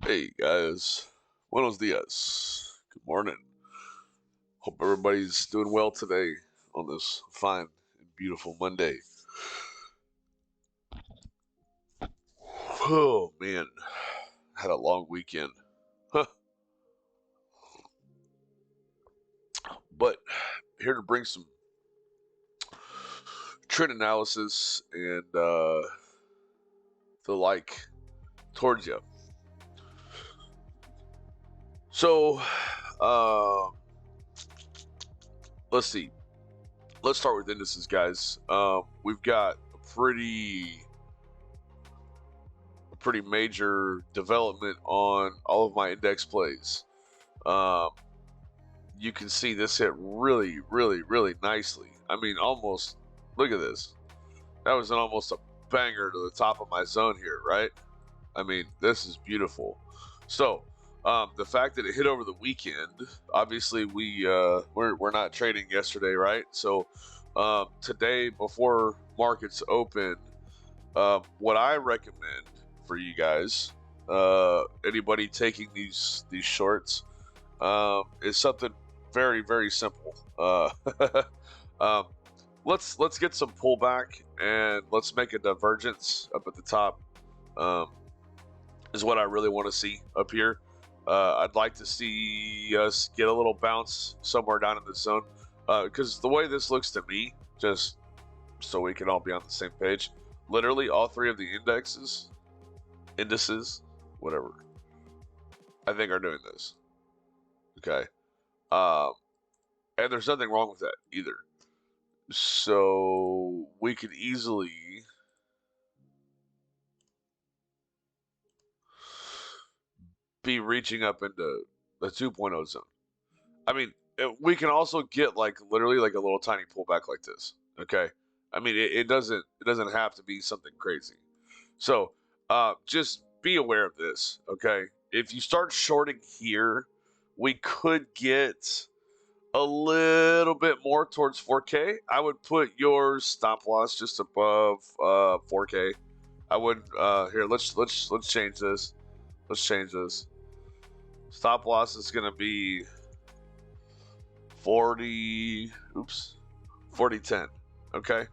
Hey guys, buenos dias. Good morning. Hope everybody's doing well today on this fine and beautiful Monday. Oh man, had a long weekend. Huh. But here to bring some trend analysis and the like towards you. So, uh, let's see. Let's start with indices, guys. We've got a pretty major development on all of my index plays. Um, you can see this hit really, really, really nicely. I mean, almost, look at this. That was almost a banger to the top of my zone here, right? I mean, this is beautiful. So, the fact that it hit over the weekend, obviously we're not trading yesterday, right? So, today before markets open, what I recommend for you guys, anybody taking these shorts, is something very very simple. Um, let's get some pullback and let's make a divergence up at the top. Um, is what I really want to see up here. I'd like to see us get a little bounce somewhere down in the zone, because the way this looks to me, just so we can all be on the same page, literally all three of the indices, whatever, I think are doing this. Okay. Um, and there's nothing wrong with that either. So we could easily be reaching up into the 2.0 zone. I mean, we can also get like literally like a little tiny pullback like this. Okay. I mean, it doesn't have to be something crazy. So just be aware of this. Okay. If you start shorting here, we could get a little bit more towards 4K. I would put your stop loss just above 4K. I would here. Let's change this. Let's change this. Stop loss is gonna be 40. Oops, 4010. Okay.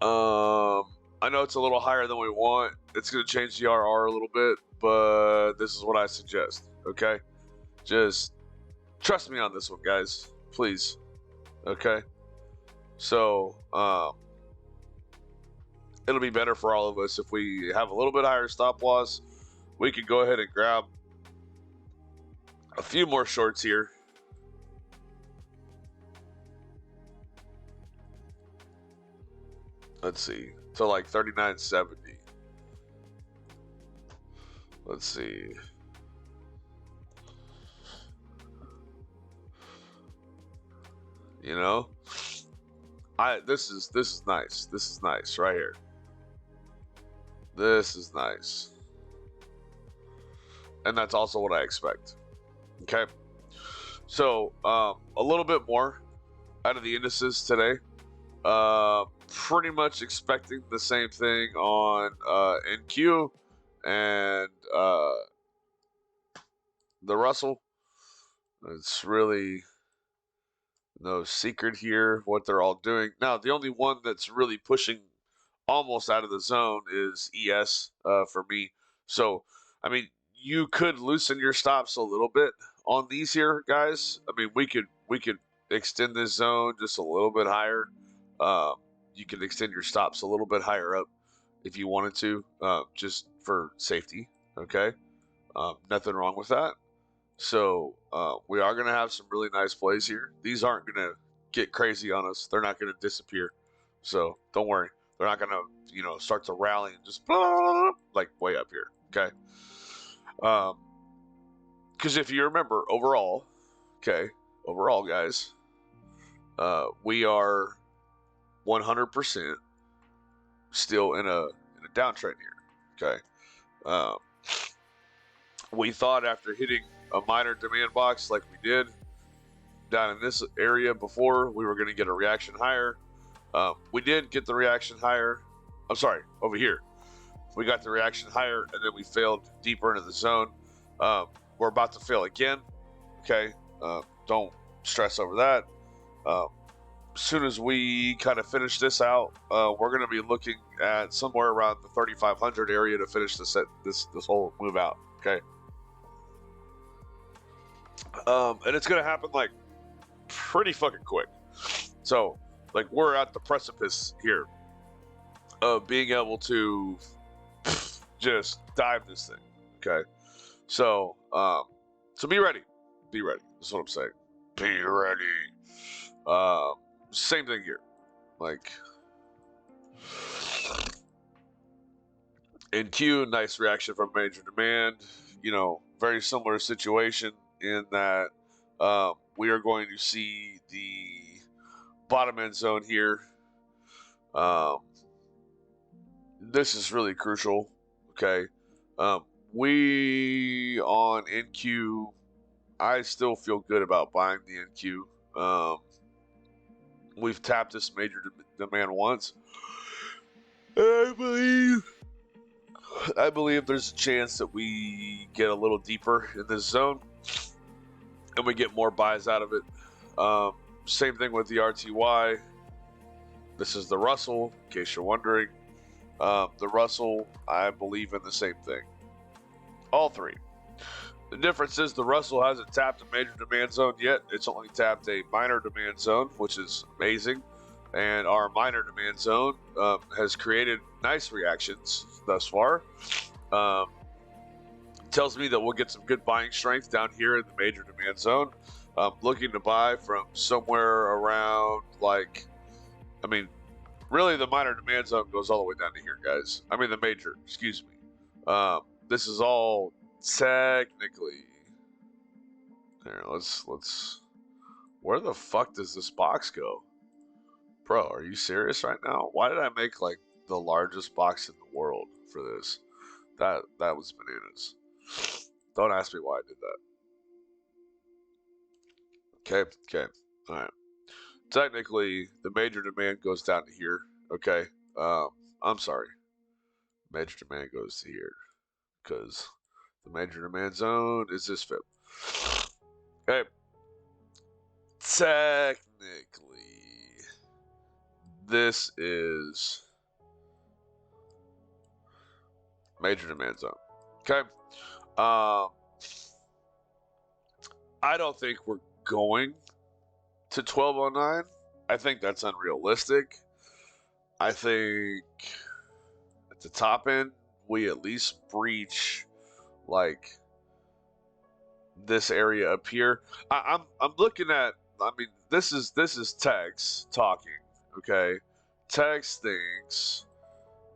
I know it's a little higher than we want. It's gonna change the RR a little bit, but this is what I suggest. Okay, just trust me on this one, guys. Please. Okay. So, it'll be better for all of us if we have a little bit higher stop loss. We could go ahead and grab a few more shorts here. Let's see, to like 39.70. Let's see. You know, this is nice. This is nice right here. This is nice, and that's also what I expect. Okay, so a little bit more out of the indices today. Pretty much expecting the same thing on NQ and the Russell. It's really no secret here what they're all doing. Now, the only one that's really pushing almost out of the zone is ES for me. So, I mean, you could loosen your stops a little bit on these here, guys. I mean, we could extend this zone just a little bit higher. Um, you can extend your stops a little bit higher up if you wanted to, just for safety. Okay, nothing wrong with that. So we are going to have some really nice plays here. These aren't going to get crazy on us. They're not going to disappear. So don't worry. They're not going to, start to rally and just like way up here. Okay. Because if you remember overall, okay, overall, guys, we are 100% still in a downtrend here. Okay. Um, we thought after hitting a minor demand box like we did down in this area before, we were going to get a reaction higher. We did get the reaction higher. I'm sorry, over here. We got the reaction higher, and then we failed deeper into the zone. We're about to fail again. Okay, don't stress over that. As soon as we kind of finish this out, we're going to be looking at somewhere around the 3,500 area to finish this whole move out. Okay, and it's going to happen like pretty fucking quick. So, like, we're at the precipice here of being able to just dive this thing. Okay, so so be ready. Be ready. That's what I'm saying. Be ready. Same thing here. Like, in Q, nice reaction from Major Demand. You know, very similar situation in that we are going to see the bottom end zone here. This is really crucial. Okay. We on NQ, I still feel good about buying the NQ. We've tapped this Major Demand once. I believe there's a chance that we get a little deeper in this zone and we get more buys out of it. Same thing with the RTY. This is the Russell, in case you're wondering. The Russell, I believe in the same thing. All three. The difference is the Russell hasn't tapped a major demand zone yet. It's only tapped a minor demand zone, which is amazing. And our minor demand zone has created nice reactions thus far. Tells me that we'll get some good buying strength down here in the major demand zone. Looking to buy from somewhere around, like, I mean, really the minor demand zone goes all the way down to here, guys. I mean the major, excuse me. This is all technically. Here, let's. Where the fuck does this box go? Bro, are you serious right now? Why did I make like the largest box in the world for this? That was bananas. Don't ask me why I did that. Okay. All right. Technically, the major demand goes down to here. Okay. I'm sorry. Major demand goes to here because the major demand zone is this FIP. Okay. Technically, this is major demand zone. Okay. I don't think we're going to 1209. I think that's unrealistic. I think at the top end, we at least breach like this area up here. I'm looking at. I mean, this is Tex talking. Okay, Tex thinks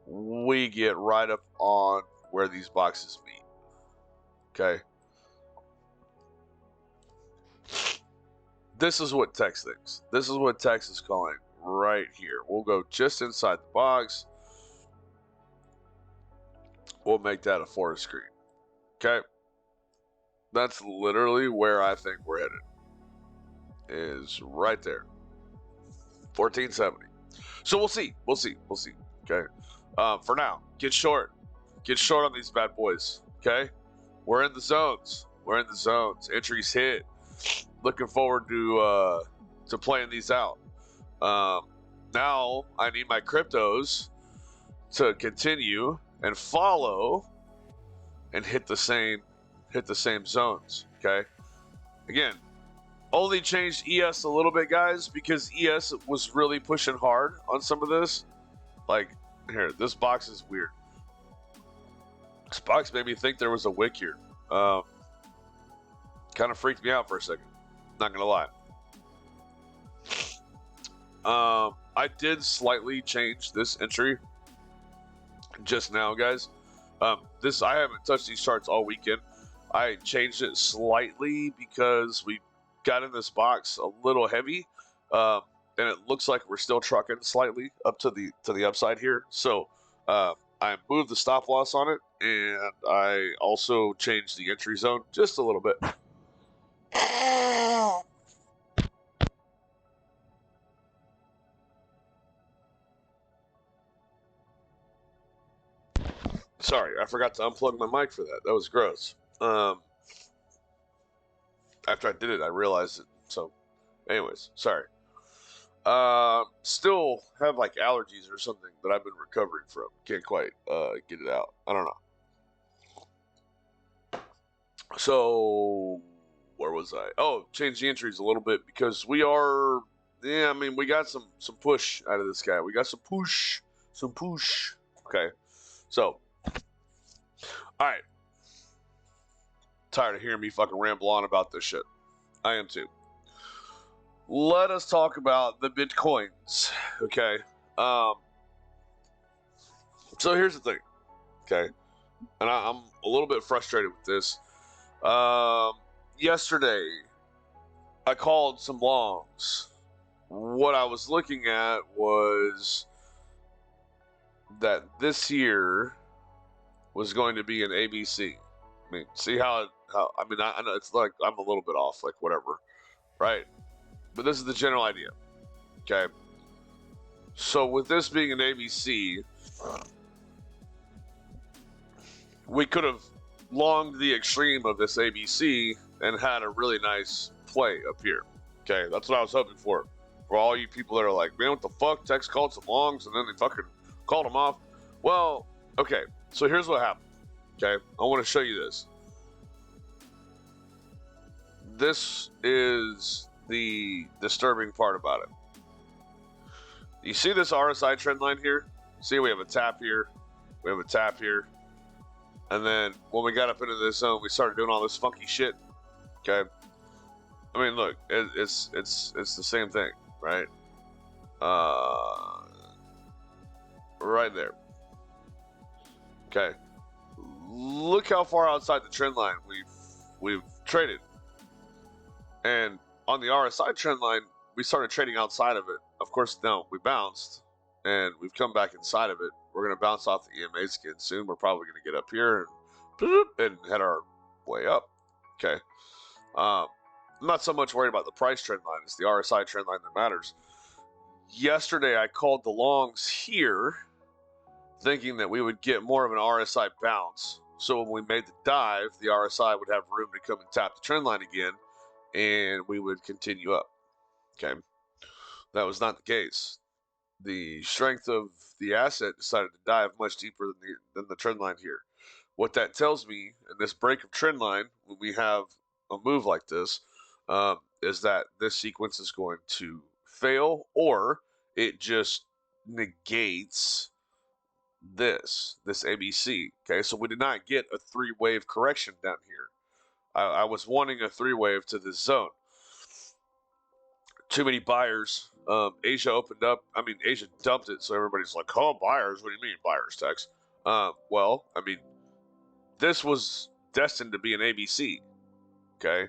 we get right up on where these boxes meet. Okay. This is what Tex thinks. This is what Tex is calling right here. We'll go just inside the box. We'll make that a forest screen. Okay. That's literally where I think we're headed. Is right there. 1470. So we'll see. We'll see. Okay. For now, get short. Get short on these bad boys. Okay. We're in the zones. Entries hit. Looking forward to playing these out. Now I need my cryptos to continue and follow and hit the same zones. Okay. Again, only changed ES a little bit, guys, because ES was really pushing hard on some of this. Like, here, this box is weird. This box made me think there was a wick here. Kind of freaked me out for a second. Not gonna lie. I did slightly change this entry just now, guys. I haven't touched these charts all weekend. I changed it slightly because we got in this box a little heavy, and it looks like we're still trucking slightly up to the upside here. So I moved the stop loss on it, and I also changed the entry zone just a little bit. Sorry, I forgot to unplug my mic for that. That was gross. After I did it, I realized it. So, anyways, sorry. Still have like allergies or something that I've been recovering from. Can't quite get it out. I don't know. So, where was I? Oh, change the entries a little bit because we are. Yeah, I mean, we got some push out of this guy. We got some push. Okay, so, all right. Tired of hearing me fucking ramble on about this shit. I am too. Let us talk about the Bitcoins. Okay. So here's the thing. Okay, and I'm a little bit frustrated with this. Yesterday, I called some longs. What I was looking at was that this year was going to be an ABC. I mean, see how I mean, I know it's like I'm a little bit off, like whatever, right? But this is the general idea, okay? So with this being an ABC, we could have longed the extreme of this ABC and had a really nice play up here. Okay, that's what I was hoping for. For all you people that are like, man, what the fuck? Tex called some longs and then they fucking called them off. Well, okay, so here's what happened. Okay, I want to show you this. This is the disturbing part about it. You see this RSI trend line here? See, we have a tap here, we have a tap here, and then when we got up into this zone, we started doing all this funky shit. Okay, I mean, look, it's the same thing, right? Right there. Okay, look how far outside the trend line we've traded, and on the RSI trend line, we started trading outside of it. Of course, now we bounced, and we've come back inside of it. We're gonna bounce off the EMAs again soon. We're probably gonna get up here and head our way up. Okay. I'm not so much worried about the price trend line. It's the RSI trend line that matters. Yesterday, I called the longs here, thinking that we would get more of an RSI bounce. So when we made the dive, the RSI would have room to come and tap the trend line again, and we would continue up. Okay. That was not the case. The strength of the asset decided to dive much deeper than the trend line here. What that tells me in this break of trend line, when we have a move like this, is that this sequence is going to fail, or it just negates this ABC. Okay, so we did not get a 3-wave correction down here. I was wanting a 3-wave to this zone. Too many buyers. Asia opened up. I mean, Asia dumped it, so everybody's like, "Oh, buyers? What do you mean buyers, Tex?" Well, I mean, this was destined to be an ABC. Okay,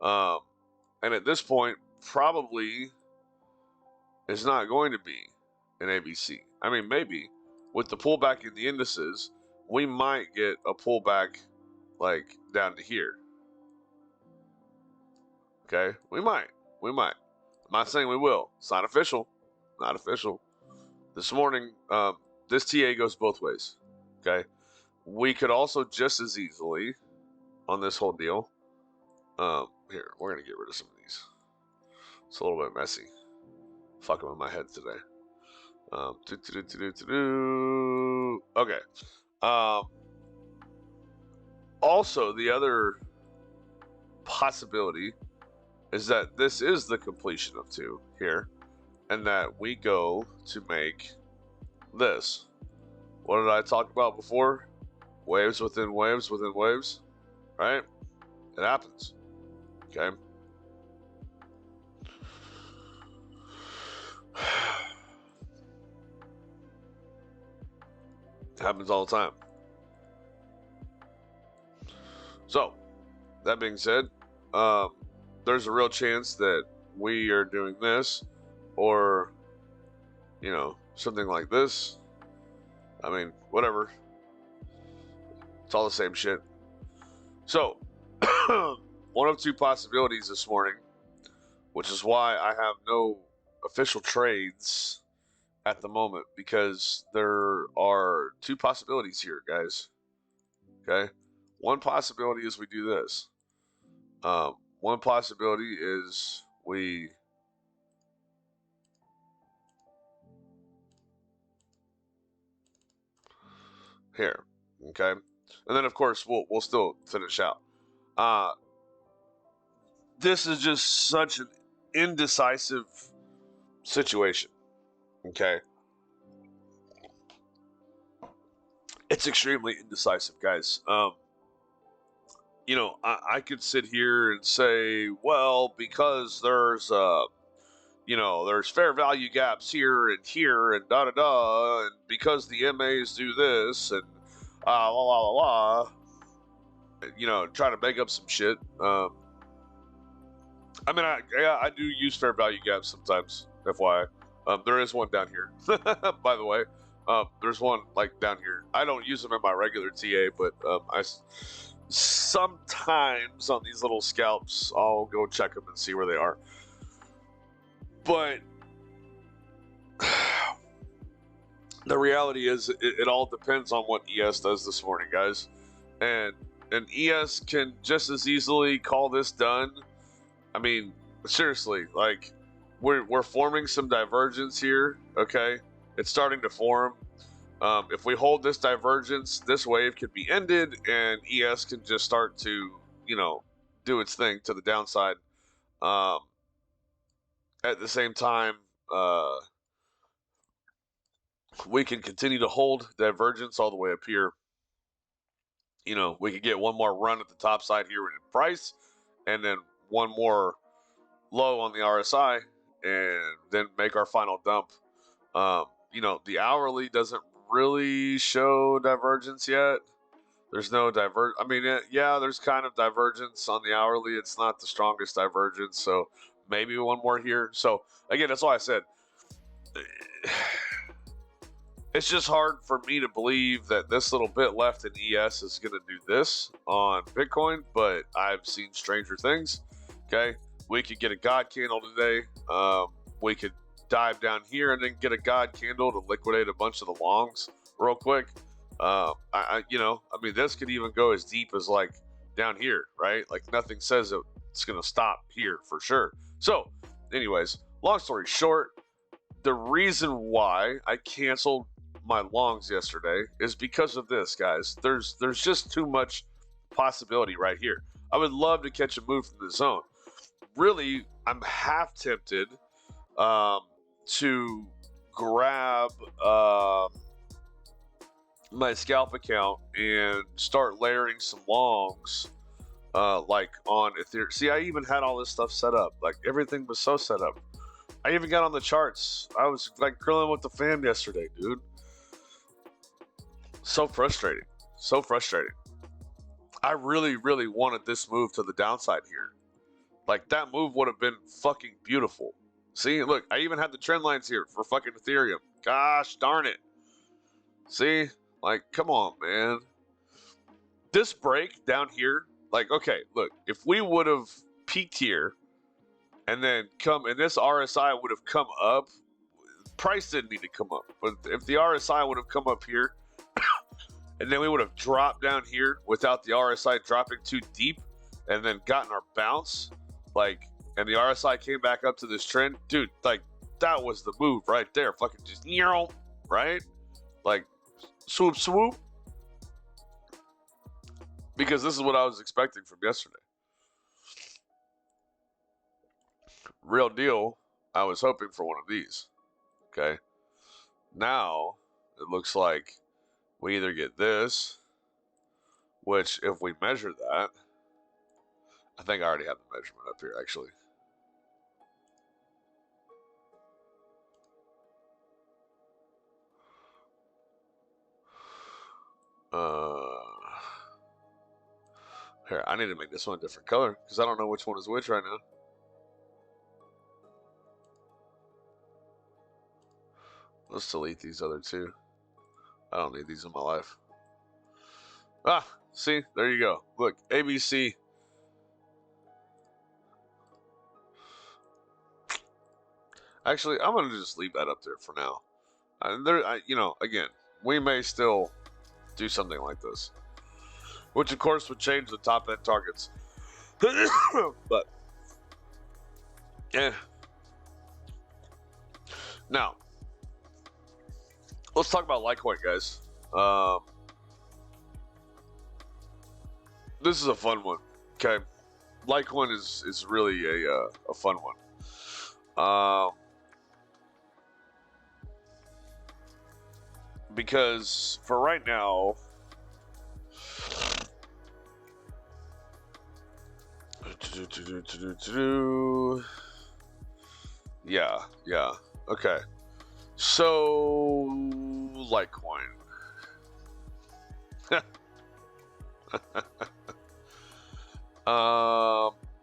and at this point, probably is not going to be an ABC. I mean, maybe with the pullback in the indices, we might get a pullback like down to here. Okay, we might. I'm not saying we will. It's not official. Not official. This morning, this TA goes both ways. Okay, we could also just as easily on this whole deal. Here, we're gonna get rid of some of these. It's a little bit messy. Fucking with my head today. Okay. Also, the other possibility is that this is the completion of 2 here, and that we go to make this. What did I talk about before? Waves within waves within waves, right? It happens. Okay. It happens all the time. So, that being said, there's a real chance that we are doing this, or, you know, something like this. I mean, whatever. It's all the same shit. So, one of 2 possibilities this morning, which is why I have no official trades at the moment because there are two possibilities here, guys. Okay, one possibility is we do this. One possibility is we here, okay, and then of course we'll still finish out. This is just such an indecisive situation. Okay, it's extremely indecisive, guys. I could sit here and say, well, because there's fair value gaps here and here and da da da, and because the MAs do this and la la la la, try to make up some shit. I mean, I do use fair value gaps sometimes, FYI. There is one down here, by the way. There's one like down here. I don't use them in my regular TA, but I sometimes on these little scalps, I'll go check them and see where they are. But the reality is, it all depends on what ES does this morning, guys. And ES can just as easily call this done. I mean, seriously, like we're forming some divergence here. Okay, it's starting to form. If we hold this divergence, this wave could be ended, and ES can just start to, do its thing to the downside. At the same time, we can continue to hold divergence all the way up here. We could get one more run at the top side here in price, and then one more low on the RSI, and then make our final dump. The hourly doesn't really show divergence yet. There's no I mean, there's kind of divergence on the hourly. It's not the strongest divergence, so maybe one more here. So again, that's why I said it's just hard for me to believe that this little bit left in ES is going to do this on Bitcoin, but I've seen stranger things. Okay, we could get a God candle today. We could dive down here and then get a God candle to liquidate a bunch of the longs real quick. This could even go as deep as like down here, right? Like nothing says it's going to stop here for sure. So, anyways, long story short, the reason why I canceled my longs yesterday is because of this, guys. There's just too much possibility right here. I would love to catch a move from the zone. Really, I'm half tempted to grab my scalp account and start layering some longs like on Ethereum. See, I even had all this stuff set up. Like everything was so set up. I even got on the charts. I was like curling with the fam yesterday, dude. So frustrating. So frustrating. I really, really wanted this move to the downside here. Like that move would have been fucking beautiful. See, look, I even had the trend lines here for fucking Ethereum. Gosh darn it. See, like, come on, man. This break down here, like, okay, look, if we would have peaked here and then this RSI would have come up, price didn't need to come up. But if the RSI would have come up here, and then we would have dropped down here without the RSI dropping too deep, and then gotten our bounce, and the RSI came back up to this trend, dude, like, that was the move right there. Fucking just, right? Like, swoop, swoop. Because this is what I was expecting from yesterday. Real deal, I was hoping for one of these. Okay. Now, it looks like we either get this, which if we measure that, I think I already have the measurement up here, actually. Here, I need to make this one a different color because I don't know which one is which right now. Let's delete these other two. I don't need these in my life. Ah, see, there you go. Look, ABC. Actually, I'm going to just leave that up there for now. You know, again, we may still do something like this, which of course would change the top end targets. But yeah. Now, let's talk about Litecoin, guys. This is a fun one. Okay, Litecoin is really a fun one. Because for right now, yeah, okay. So Litecoin.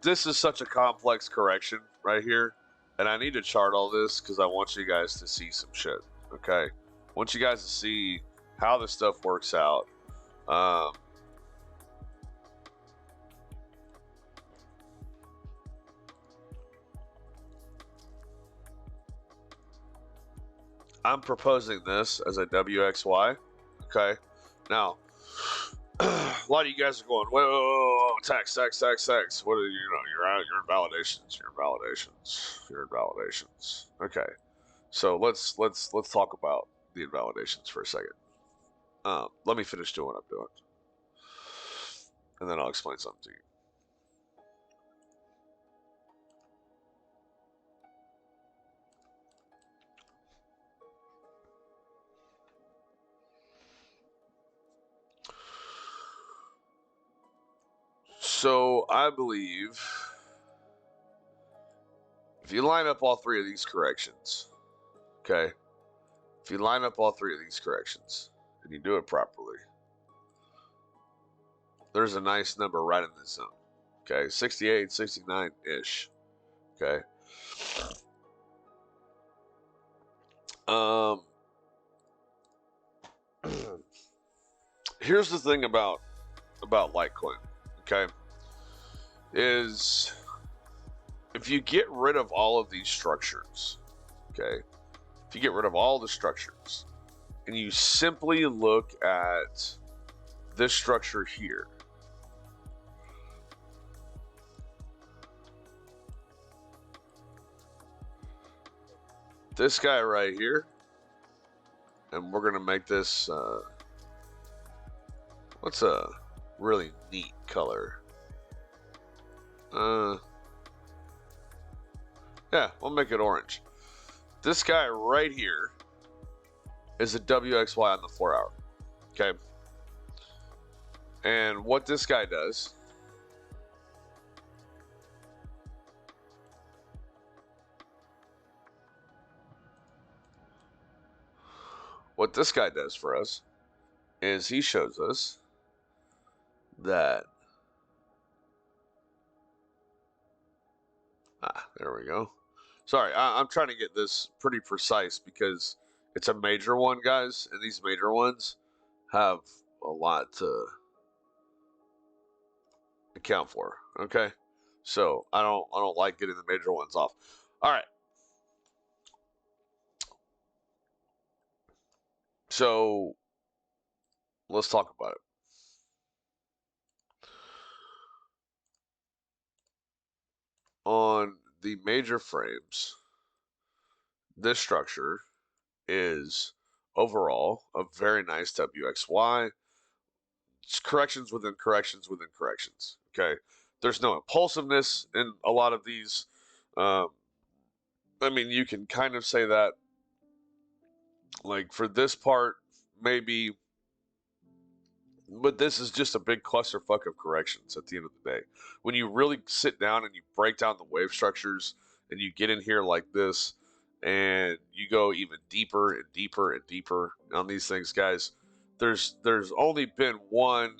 This is such a complex correction right here, and I need to chart all this because I want you guys to see some shit. Okay, I want you guys to see how this stuff works out. I'm proposing this as a WXY. Okay, now a lot of you guys are going, whoa, tax. What are you're in validations. You're in validations. Okay, so let's talk about the invalidations for a second. Let me finish doing what I'm doing, and then I'll explain something to you. So I believe if you line up all three of these corrections, okay, if you line up all three of these corrections and you do it properly, there's a nice number right in this zone. Okay, 68, 69-ish. Okay. Here's the thing about Litecoin, okay, is if you get rid of all of these structures, okay, if you get rid of all the structures and you simply look at this structure here, this guy right here, and we're gonna make this what's a really neat color? Yeah, we'll make it orange. This guy right here is a WXY on the 4 hour. Okay. And what this guy does for us is he shows us that there we go. Sorry, I'm trying to get this pretty precise because it's a major one, guys, and these major ones have a lot to account for. Okay, so I don't like getting the major ones off. All right, so let's talk about it. On the major frames, this structure is overall a very nice WXY. It's corrections within corrections within corrections. Okay, there's no impulsiveness in a lot of these. I mean, you can kind of say that, like for this part, maybe, but this is just a big clusterfuck of corrections at the end of the day. When you really sit down and you break down the wave structures and you get in here like this and you go even deeper and deeper and deeper on these things, guys, there's only been one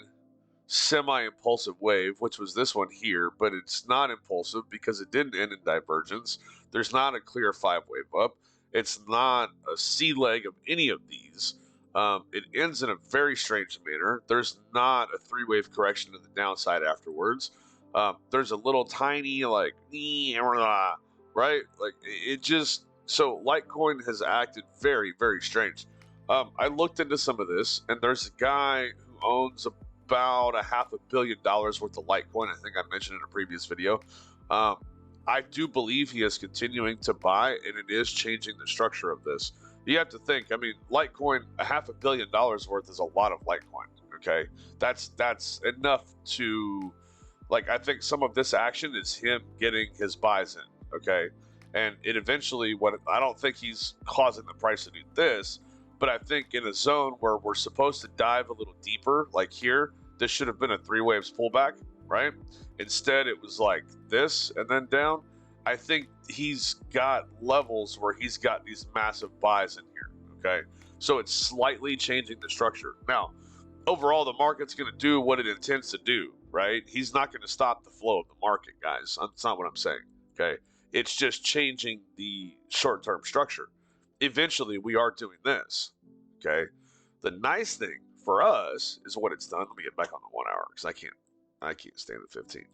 semi-impulsive wave, which was this one here, but it's not impulsive because it didn't end in divergence. There's not a clear 5-wave up. It's not a C leg of any of these. It ends in a very strange manner. There's not a 3-wave correction to the downside afterwards. There's a little tiny like right, like it just So Litecoin has acted very, very strange. I looked into some of this, and there's a guy who owns about $500 million worth of Litecoin. I think I mentioned in a previous video. Um, I do believe he is continuing to buy, and it is changing the structure of this. You have to think. I mean, Litecoin, $500 million worth is a lot of Litecoin. Okay, that's enough to, like, I think some of this action is him getting his buys in. Okay, and it eventually, what I don't think he's causing the price to do this, but I think in a zone where we're supposed to dive a little deeper, like here, this should have been a 3 waves pullback, right? Instead, it was like this and then down. I think he's got levels where he's got these massive buys in here. Okay, so it's slightly changing the structure. Now, overall, the market's going to do what it intends to do, right? He's not going to stop the flow of the market, guys. That's not what I'm saying. Okay, it's just changing the short-term structure. Eventually, we are doing this. Okay, the nice thing for us is what it's done. Let me get back on the 1 hour because I can't stand the 15.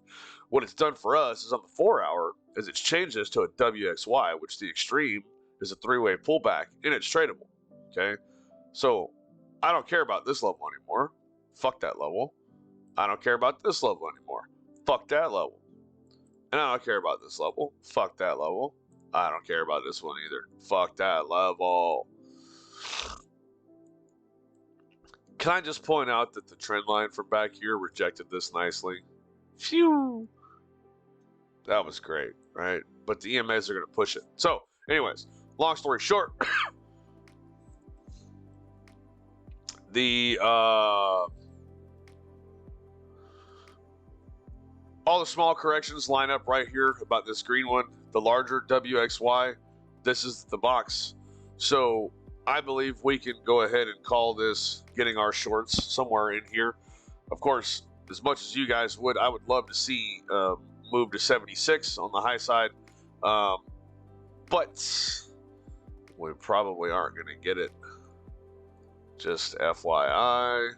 What it's done for us is on the 4 hour is it's changed this to a WXY, which the extreme is a 3-way pullback and it's tradable. Okay, so I don't care about this level anymore. Fuck that level. I don't care about this level anymore. Fuck that level. And I don't care about this level. Fuck that level. I don't care about this one either. Fuck that level. Can I just point out that the trend line from back here rejected this nicely? Phew. That was great, right? But the EMAs are going to push it. So, anyways, long story short, all the small corrections line up right here about this green one, the larger WXY. This is the box. So I believe we can go ahead and call this getting our shorts somewhere in here. Of course, as much as you guys would, I would love to see move to 76 on the high side. But we probably aren't going to get it. Just FYI.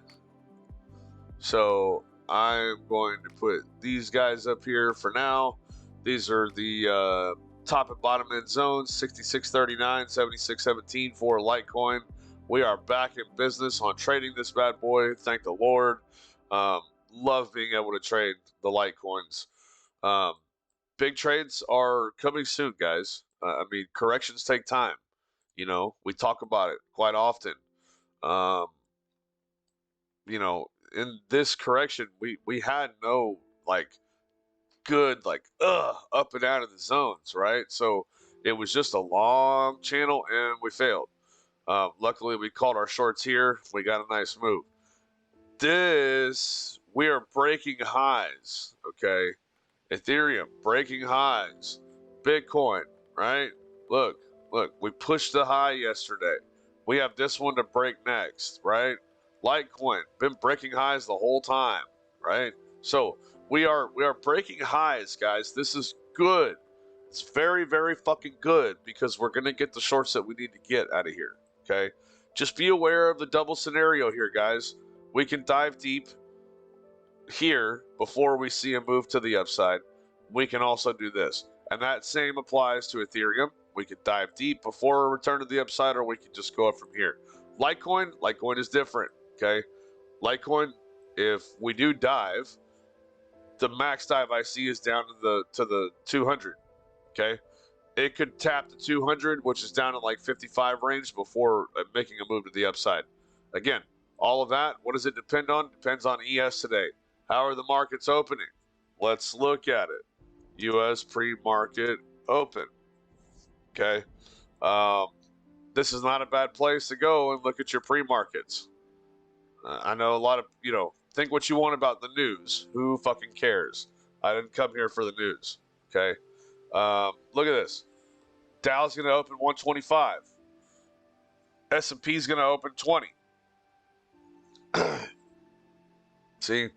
So I'm going to put these guys up here for now. These are the top and bottom end zones, 66.39, 76.17 for Litecoin. We are back in business on trading this bad boy. Thank the Lord. Love being able to trade the Litecoins. Big trades are coming soon, guys. I mean, corrections take time. You know, we talk about it quite often. You know, in this correction, we had no like good up and out of the zones, right? So it was just a long channel and we failed. Luckily, we called our shorts here. We got a nice move. We are breaking highs, okay? Ethereum breaking highs. Bitcoin, right? Look, we pushed the high yesterday. We have this one to break next, right? Litecoin been breaking highs the whole time, right? So we are breaking highs, guys. This is good. It's very, very fucking good because we're gonna get the shorts that we need to get out of here. Okay, just be aware of the double scenario here, guys. We can dive deep here before we see a move to the upside. We can also do this, and that same applies to Ethereum. We could dive deep before a return to the upside, or we could just go up from here. Litecoin is different. Okay, Litecoin, if we do dive, the max dive I see is down to the 200. Okay, it could tap the 200, which is down in like 55 range before making a move to the upside. Again, all of that, what does it depend on? Depends on ES today. How are the markets opening? Let's look at it. US pre-market open. Okay, this is not a bad place to go and look at your pre-markets. I know a lot of, think what you want about the news. Who fucking cares? I didn't come here for the news. Okay. Look at this. Dow's going to open 125. S&P's going to open 20. See?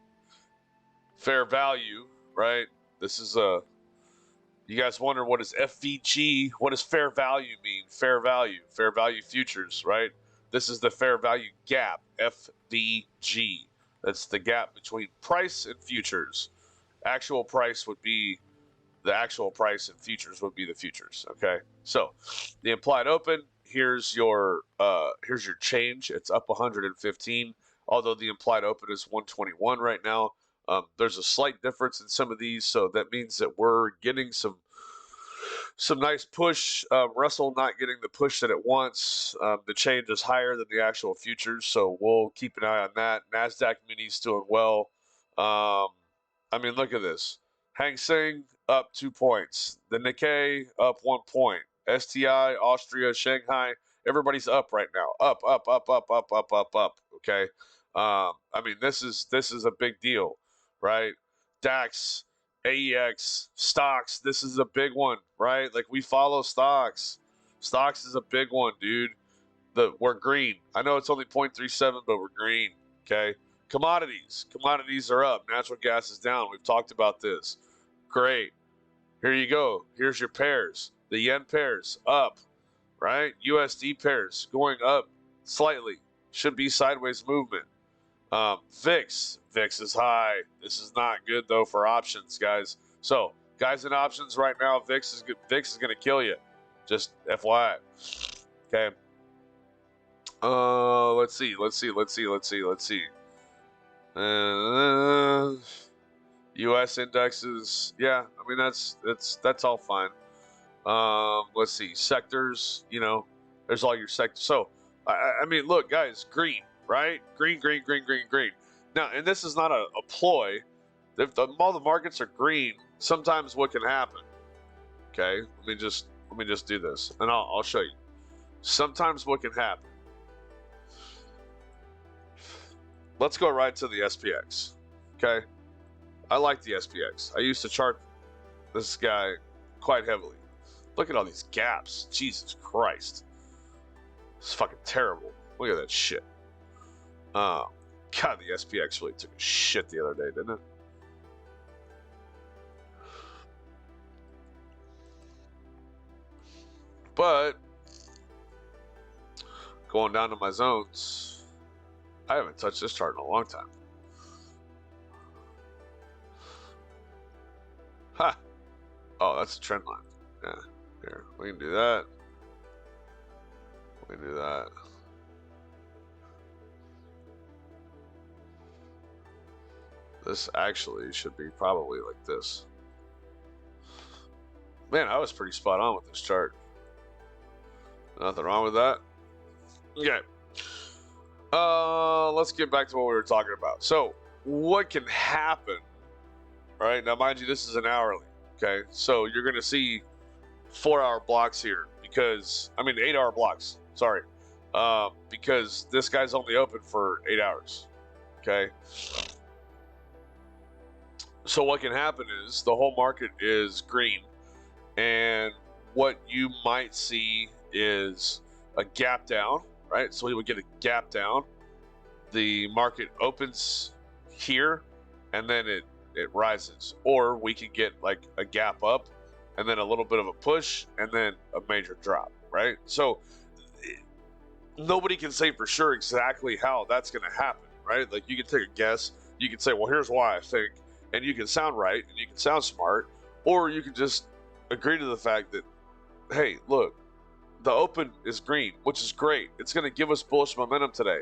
Fair value, right? This is you guys wonder what is FVG? What does fair value mean? Fair value futures, right? This is the fair value gap, FVG. That's the gap between price and futures. Actual price would be the actual price in futures would be the futures. Okay, so the implied open, here's your change. It's up 115, although the implied open is 121 right now. There's a slight difference in some of these, so that means that we're getting some nice push. Russell not getting the push that it wants. The change is higher than the actual futures, so we'll keep an eye on that. Nasdaq Mini's doing well. I mean, look at this. Hang Seng up 2 points. The Nikkei up 1 point. STI, Austria, Shanghai, everybody's up right now. Up, up, up, up, up, up, up, up. Okay. I mean, this is a big deal, right? DAX, AEX, stocks. This is a big one, right? Like we follow stocks. Stocks is a big one, dude. We're green. I know it's only 0.37, but we're green. Okay. Commodities are up. Natural gas is down. We've talked about this. Great. Here you go. Here's your pairs. The yen pairs up, right? USD pairs going up slightly. Should be sideways movement. VIX is high. This is not good though for options, guys. So, guys in options right now, VIX is going to kill you. Just FYI. Okay. Let's see. U.S. indexes, yeah. I mean that's all fine. Let's see, sectors. You know, there's all your sectors. So, I mean, look, guys, green, right? Green. Now, and this is not a ploy. If all the markets are green, sometimes what can happen? Okay, let me just do this, and I'll show you. Sometimes what can happen. Let's go right to the SPX. Okay, I like the SPX. I used to chart this guy quite heavily. Look at all these gaps. Jesus Christ. It's fucking terrible. Look at that shit. God, the SPX really took a shit the other day, didn't it? But going down to my zones, I haven't touched this chart in a long time. Ha! Oh, that's a trend line. Yeah, here, we can do that. We can do that. This actually should be probably like this. Man, I was pretty spot on with this chart. Nothing wrong with that. Okay. Let's get back to what we were talking about. So, what can happen, right? Now, mind you, this is an hourly, okay? So, you're going to see 4-hour blocks here because, I mean, 8-hour blocks, sorry. Because this guy's only open for 8 hours, okay? So, what can happen is the whole market is green, and what you might see is a gap down, right? So we would get a gap down. The market opens here, and then it rises. Or we could get like a gap up, and then a little bit of a push, and then a major drop, right? So nobody can say for sure exactly how that's going to happen, right? Like you can take a guess. You can say, well, here's why I think, and you can sound right, and you can sound smart, or you can just agree to the fact that, hey, look, the open is green, which is great. It's going to give us bullish momentum today.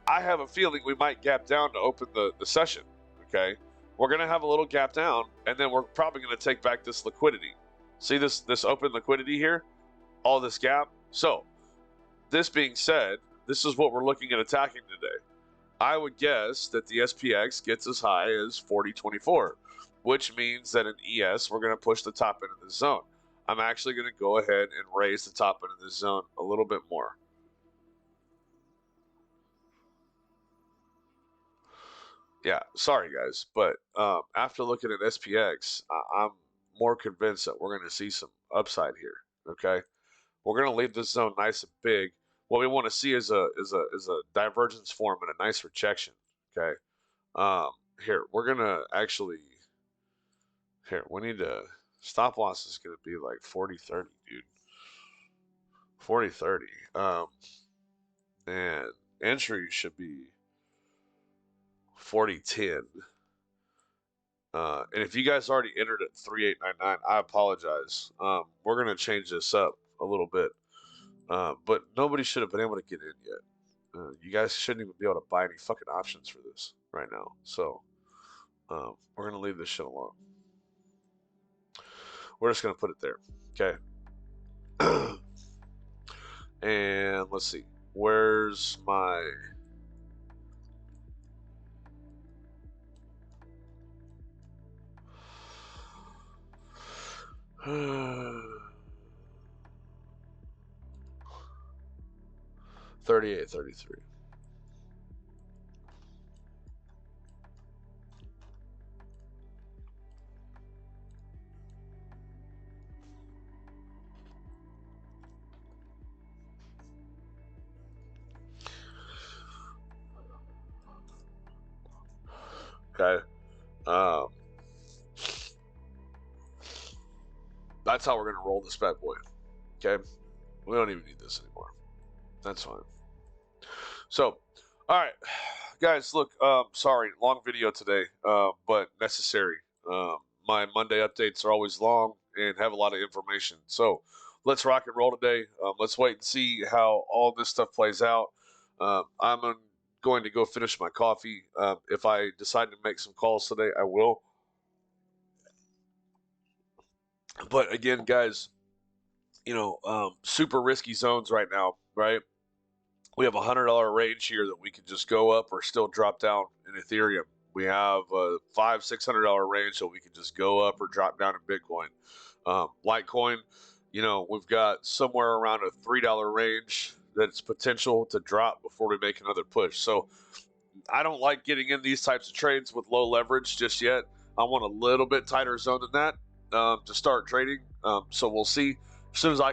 I have a feeling we might gap down to open the session, okay? We're going to have a little gap down, and then we're probably going to take back this liquidity. See this open liquidity here? All this gap? So, this being said, this is what we're looking at attacking today. I would guess that the SPX gets as high as 40.24, which means that in ES, we're going to push the top end of the zone. I'm actually going to go ahead and raise the top end of the zone a little bit more. Yeah, sorry guys, but after looking at SPX, I'm more convinced that we're going to see some upside here. Okay, we're going to leave this zone nice and big. What we want to see is a divergence form and a nice rejection. Okay, here we're going to actually we need to. Stop loss is going to be like 40.30, dude. 40.30. And entry should be 40.10. And if you guys already entered at 3899, I apologize. We're gonna change this up a little bit, but nobody should have been able to get in yet. You guys shouldn't even be able to buy any fucking options for this right now. So we're gonna leave this shit alone. We're just gonna put it there, okay? And let's see, where's my? $38, $33. Okay. That's how we're gonna roll this bad boy. Okay. We don't even need this anymore. That's fine. So, all right, guys. Look, sorry, long video today, but necessary. My Monday updates are always long and have a lot of information. So, let's rock and roll today. Let's wait and see how all this stuff plays out. I'm going to go finish my coffee. If I decide to make some calls today, I will. But again, guys, super risky zones right now, right? We have a $100 range here that we can just go up or still drop down in Ethereum. We have a $500-600 range that we can just go up or drop down in Bitcoin. Litecoin, we've got somewhere around a $3 range that's potential to drop before we make another push. So I don't like getting in these types of trades with low leverage just yet. I want a little bit tighter zone than that to start trading. So we'll see. As soon as I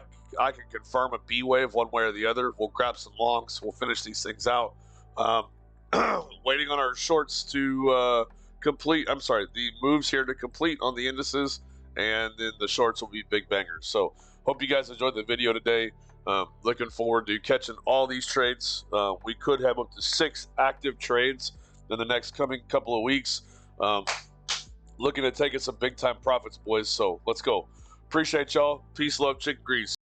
can confirm a B wave one way or the other, we'll grab some longs. We'll finish these things out. Waiting on our shorts to complete. I'm sorry, the moves here to complete on the indices, and then the shorts will be big bangers. So hope you guys enjoyed the video today. Looking forward to catching all these trades. We could have up to 6 active trades in the next coming couple of weeks. Looking to take us some big time profits, boys. So let's go. Appreciate y'all. Peace, love, chicken grease.